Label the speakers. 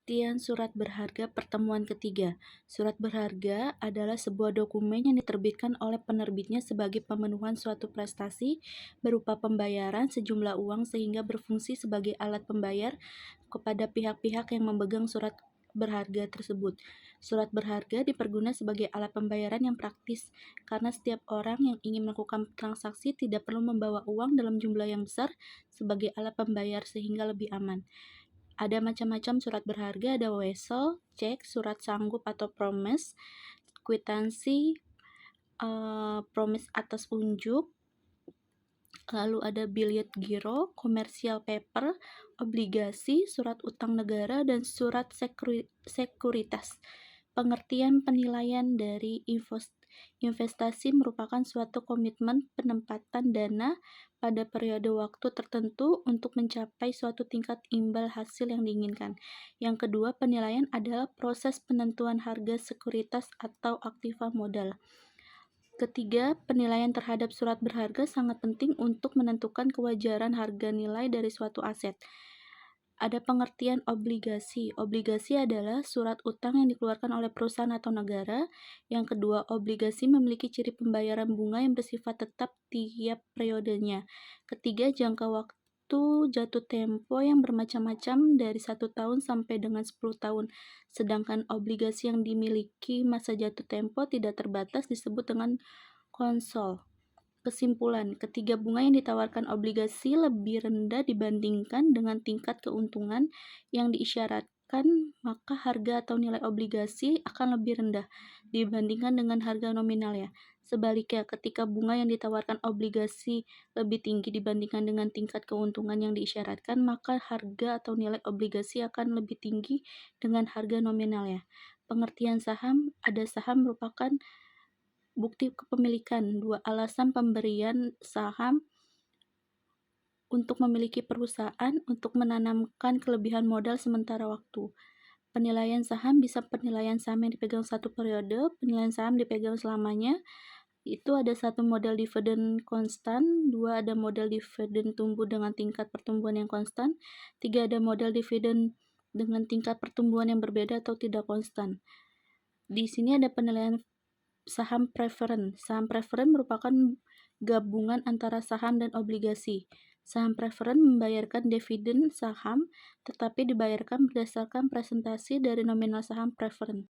Speaker 1: Pengertian surat berharga pertemuan ketiga. Surat berharga adalah sebuah dokumen yang diterbitkan oleh penerbitnya sebagai pemenuhan suatu prestasi berupa pembayaran sejumlah uang sehingga berfungsi sebagai alat pembayar kepada pihak-pihak yang memegang surat berharga tersebut. Surat berharga diperguna sebagai alat pembayaran yang praktis karena setiap orang yang ingin melakukan transaksi tidak perlu membawa uang dalam jumlah yang besar sebagai alat pembayar sehingga lebih aman. Ada macam-macam surat berharga, ada wesel, cek, surat sanggup atau promise, kwitansi, promise atas unjuk, lalu ada billet giro, commercial paper, obligasi, surat utang negara, dan surat sekuritas. Pengertian penilaian dari investasi merupakan suatu komitmen penempatan dana pada periode waktu tertentu untuk mencapai suatu tingkat imbal hasil yang diinginkan. Yang kedua, penilaian adalah proses penentuan harga sekuritas atau aktiva modal. Ketiga, penilaian terhadap surat berharga sangat penting untuk menentukan kewajaran harga nilai dari suatu aset. Ada pengertian obligasi. Obligasi adalah surat utang yang dikeluarkan oleh perusahaan atau negara. Yang kedua, obligasi memiliki ciri pembayaran bunga yang bersifat tetap tiap periodenya. Ketiga, jangka waktu jatuh tempo yang bermacam-macam dari 1 tahun sampai dengan 10 tahun. Sedangkan obligasi yang dimiliki masa jatuh tempo tidak terbatas disebut dengan konsol. Kesimpulan, ketiga bunga yang ditawarkan obligasi lebih rendah dibandingkan dengan tingkat keuntungan yang diisyaratkan, maka harga atau nilai obligasi akan lebih rendah dibandingkan dengan harga nominalnya. Sebaliknya, ketika bunga yang ditawarkan obligasi lebih tinggi dibandingkan dengan tingkat keuntungan yang diisyaratkan, maka harga atau nilai obligasi akan lebih tinggi dengan harga nominalnya. Pengertian saham, ada saham merupakan bukti kepemilikan. Dua alasan pemberian saham untuk memiliki perusahaan untuk menanamkan kelebihan modal sementara waktu. Penilaian saham bisa penilaian saham yang dipegang satu periode, penilaian saham dipegang selamanya. Itu ada satu model dividen konstan, dua ada model dividen tumbuh dengan tingkat pertumbuhan yang konstan, tiga ada model dividen dengan tingkat pertumbuhan yang berbeda atau tidak konstan. Di sini ada penilaian saham preferen. Saham preferen merupakan gabungan antara saham dan obligasi. Saham preferen membayarkan dividen saham, tetapi dibayarkan berdasarkan presentasi dari nominal saham preferen.